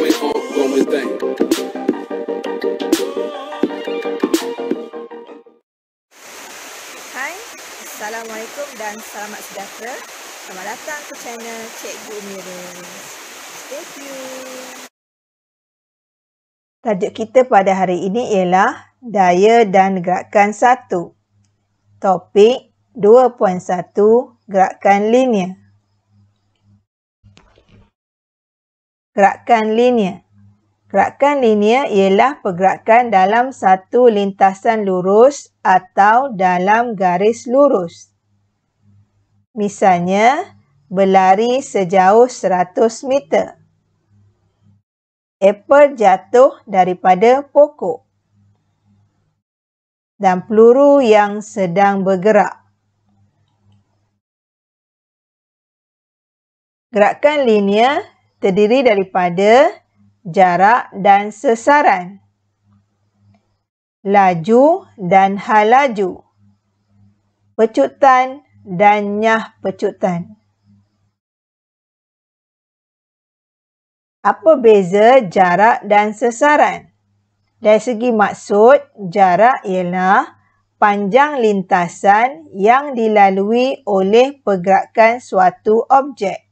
Hai, Assalamualaikum dan selamat sejahtera. Selamat datang ke channel Cikgu Umiruz. Stay tuned. Tajuk kita pada hari ini ialah Daya dan Gerakan 1. Topik 2.1 Gerakan Linear. Gerakan linear. Gerakan linear ialah pergerakan dalam satu lintasan lurus atau dalam garis lurus. Misalnya, berlari sejauh 100 meter. Apel jatuh daripada pokok. Dan peluru yang sedang bergerak. Gerakan linear terdiri daripada jarak dan sesaran, laju dan hal laju, pecutan dan nyah pecutan. Apa beza jarak dan sesaran? Dari segi maksud, jarak ialah panjang lintasan yang dilalui oleh pergerakan suatu objek.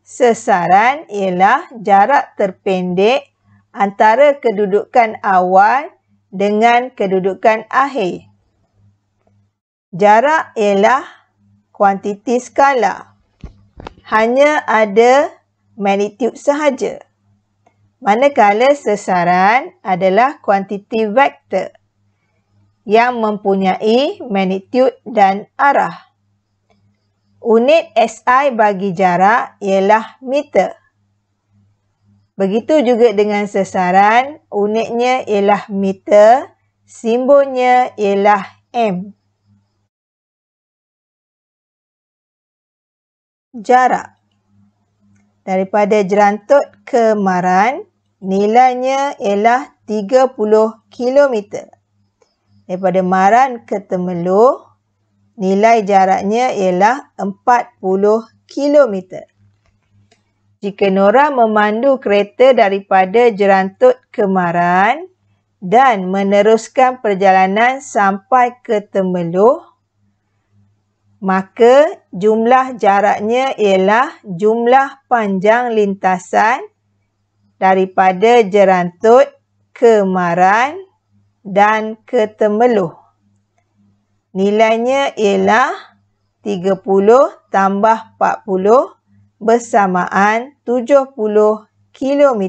Sesaran ialah jarak terpendek antara kedudukan awal dengan kedudukan akhir. Jarak ialah kuantiti skala. Hanya ada magnitud sahaja. Manakala sesaran adalah kuantiti vektor yang mempunyai magnitud dan arah. Unit SI bagi jarak ialah meter. Begitu juga dengan sesaran, unitnya ialah meter, simbolnya ialah M. Jarak. Daripada Jerantut ke Maran, nilainya ialah 30 km. Daripada Maran ke Temerloh, nilai jaraknya ialah 40 km. Jika Nora memandu kereta daripada Jerantut ke Maran dan meneruskan perjalanan sampai ke Temerloh, maka jumlah jaraknya ialah jumlah panjang lintasan daripada Jerantut ke Maran dan ke Temerloh. Nilainya ialah 30 tambah 40 bersamaan 70 km.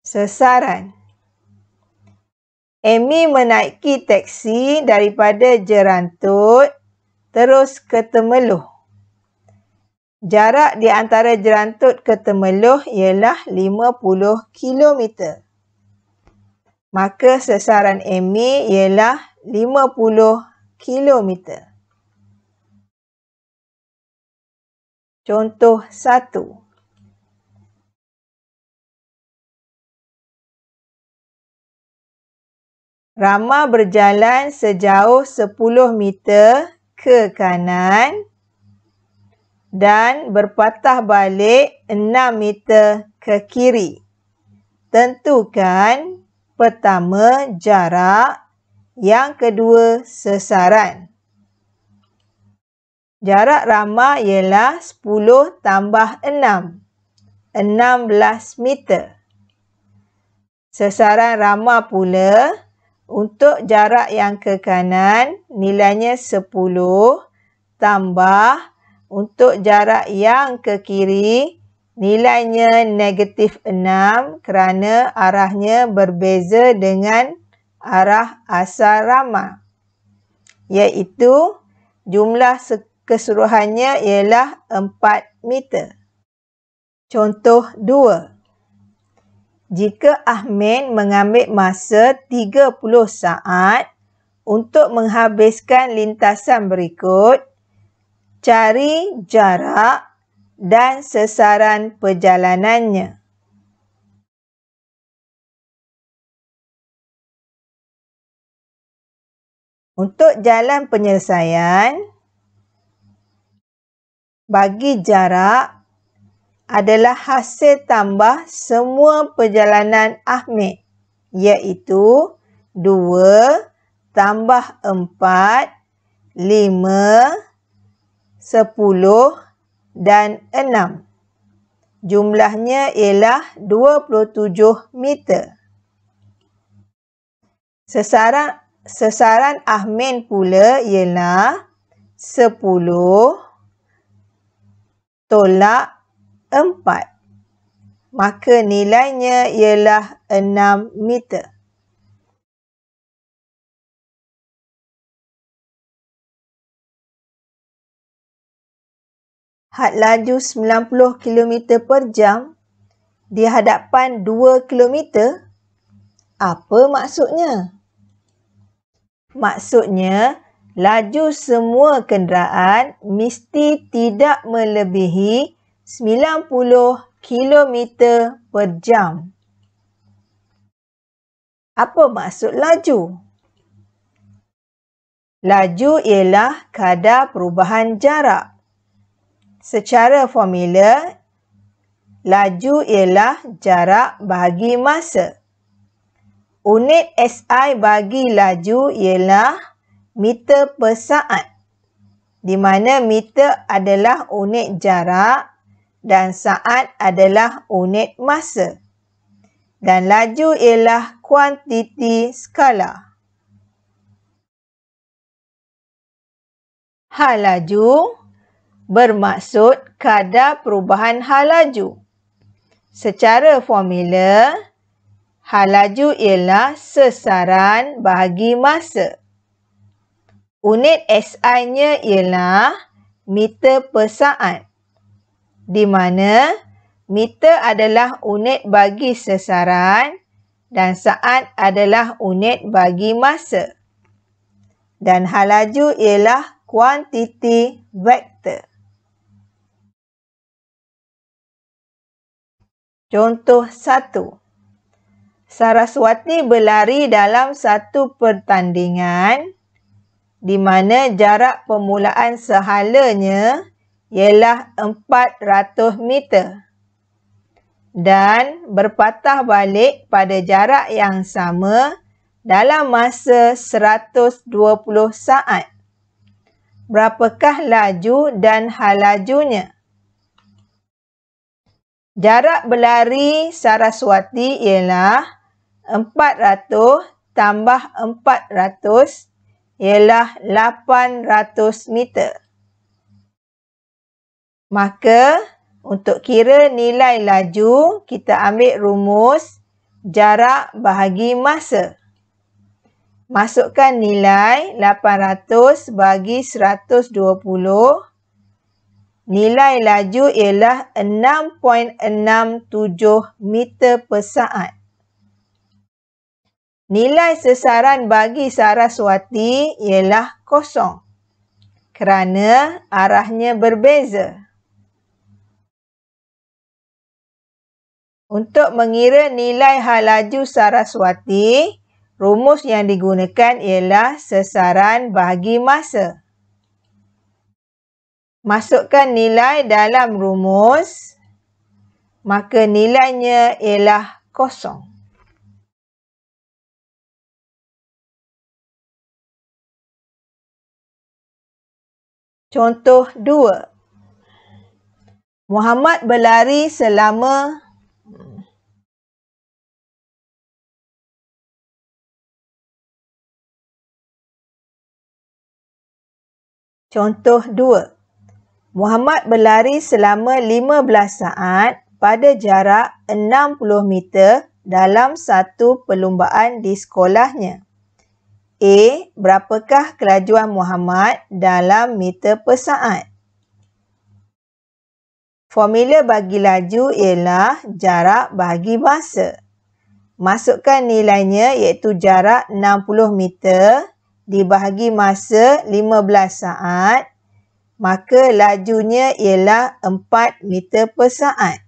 Sesaran. Amy menaiki teksi daripada Jerantut terus ke Temerloh. Jarak di antara Jerantut ke Temerloh ialah 50 km. Maka sesaran Amy ialah 50 km. Contoh 1. Rama berjalan sejauh 10 meter ke kanan dan berpatah balik 6 meter ke kiri. Tentukan pertama jarak, yang kedua sesaran. Jarak Rama ialah 10 tambah 6, 16 meter. Sesaran Rama pula, untuk jarak yang ke kanan, nilainya 10 tambah untuk jarak yang ke kiri, nilainya negatif 6 kerana arahnya berbeza dengan arah asal Rama. Iaitu jumlah keseluruhannya ialah 4 meter. Contoh 2. Jika Ahmed mengambil masa 30 saat untuk menghabiskan lintasan berikut, cari jarak dan sesaran perjalanannya. Untuk jalan penyelesaian, bagi jarak adalah hasil tambah semua perjalanan Ahmed, iaitu 2 tambah 4, 5, 10 dan 6. Jumlahnya ialah 27 meter. Sasaran Ahmed pula ialah 10 tolak 4. Maka nilainya ialah 6 meter. Had laju 90 km per jam di hadapan 2 km. Apa maksudnya? Maksudnya, laju semua kenderaan mesti tidak melebihi 90 km per jam. Apa maksud laju? Laju ialah kadar perubahan jarak. Secara formula, laju ialah jarak bahagi masa. Unit SI bagi laju ialah meter per saat, di mana meter adalah unit jarak dan saat adalah unit masa. Dan laju ialah kuantiti skala. Hal laju bermaksud kadar perubahan hal laju. Secara formula, hal laju ialah sesaran bahagi masa. Unit SI-nya ialah meter per saat, di mana meter adalah unit bagi sesaran dan saat adalah unit bagi masa. Dan hal laju ialah kuantiti vektor. Contoh 1. Saraswati berlari dalam satu pertandingan di mana jarak permulaan sehalanya ialah 400 meter dan berpatah balik pada jarak yang sama dalam masa 120 saat. Berapakah laju dan hal lajunya? Jarak berlari Saraswati ialah 400 tambah 400 ialah 800 meter. Maka, untuk kira nilai laju, kita ambil rumus jarak bahagi masa. Masukkan nilai 800 bagi 120. Nilai laju ialah 6.67 meter per saat. Nilai sesaran bagi Saraswati ialah 0 kerana arahnya berbeza. Untuk mengira nilai hal laju Saraswati, rumus yang digunakan ialah sesaran bahagi masa. Masukkan nilai dalam rumus, maka nilainya ialah 0. Contoh 2. Muhammad berlari selama Contoh 2. Muhammad berlari selama 15 saat pada jarak 60 meter dalam satu perlumbaan di sekolahnya. A. Berapakah kelajuan Muhammad dalam meter per saat? Formula bagi laju ialah jarak bahagi masa. Masukkan nilainya iaitu jarak 60 meter dibahagi masa 15 saat. Maka lajunya ialah 4 meter per saat.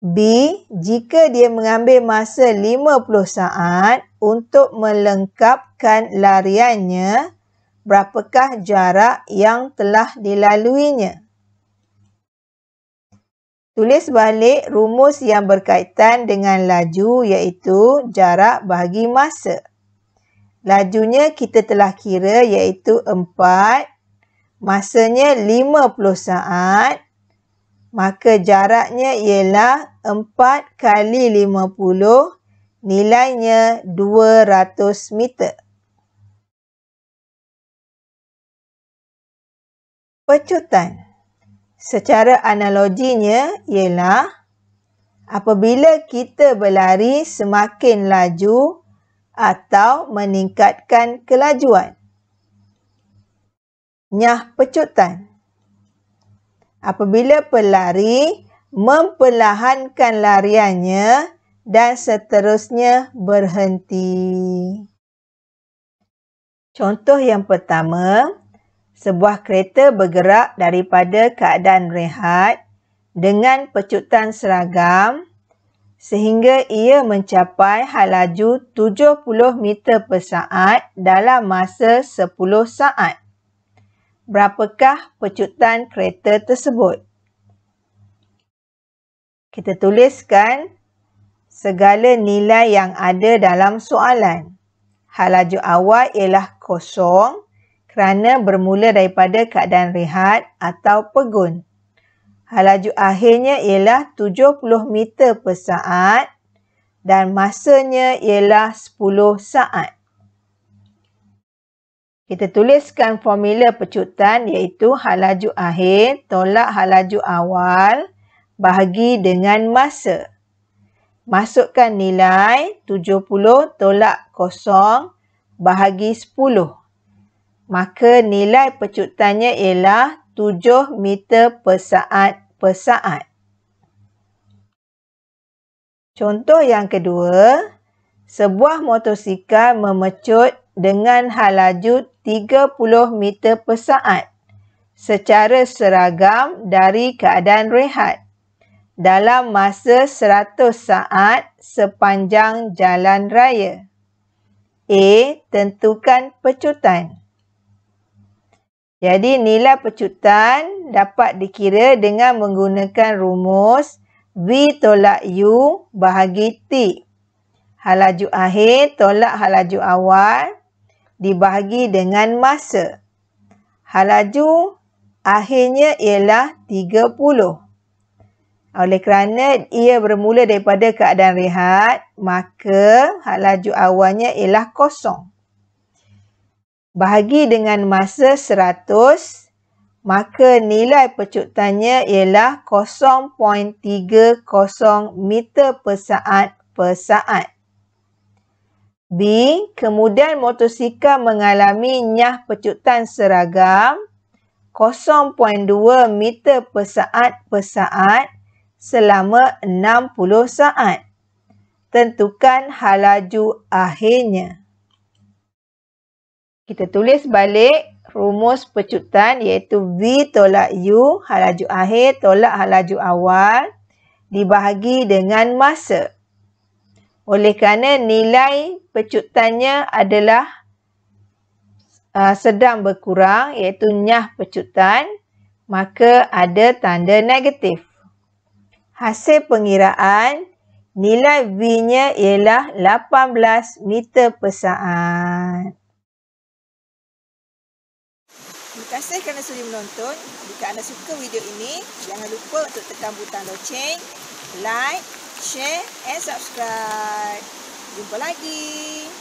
B. Jika dia mengambil masa 50 saat untuk melengkapkan lariannya, berapakah jarak yang telah dilaluinya? Tulis balik rumus yang berkaitan dengan laju iaitu jarak bahagi masa. Lajunya kita telah kira iaitu 4, masanya 50 saat, maka jaraknya ialah 4 kali 50, nilainya 200 meter. Pecutan. Secara analoginya ialah apabila kita berlari semakin laju atau meningkatkan kelajuan. Nyah pecutan. Apabila pelari memperlahankan lariannya dan seterusnya berhenti. Contoh yang pertama, sebuah kereta bergerak daripada keadaan rehat dengan pecutan seragam sehingga ia mencapai laju 70 meter per saat dalam masa 10 saat. Berapakah pecutan kereta tersebut? Kita tuliskan segala nilai yang ada dalam soalan. Laju awal ialah kosong kerana bermula daripada keadaan rehat atau pegun. Laju akhirnya ialah 70 meter per saat dan masanya ialah 10 saat. Kita tuliskan formula pecutan iaitu laju akhir tolak laju awal bahagi dengan masa. Masukkan nilai 70 tolak kosong bahagi 10. Maka nilai pecutannya ialah 7 meter per saat. Contoh yang kedua, sebuah motosikal memecut dengan laju 30 meter per saat secara seragam dari keadaan rehat dalam masa 100 saat sepanjang jalan raya. A. Tentukan pecutan. Jadi nilai pecutan dapat dikira dengan menggunakan rumus V tolak U bahagi T. Laju akhir tolak laju awal dibahagi dengan masa. Laju akhirnya ialah 30. Oleh kerana ia bermula daripada keadaan rehat, maka laju awalnya ialah kosong. Bahagi dengan masa 100, maka nilai pecutannya ialah 0.30 meter per saat. B. Kemudian motosikal mengalami nyah pecutan seragam 0.2 meter per saat selama 60 saat. Tentukan laju akhirnya. Kita tulis balik rumus pecutan iaitu V tolak U, laju akhir tolak laju awal dibahagi dengan masa. Oleh kerana nilai pecutannya adalah sedang berkurang iaitu nyah pecutan, maka ada tanda negatif. Hasil pengiraan, nilai V-nya ialah 18 meter per saat. Terima kasih kerana sudi menonton. Jika anda suka video ini, jangan lupa untuk tekan butang loceng, like, share and subscribe. Jumpa lagi.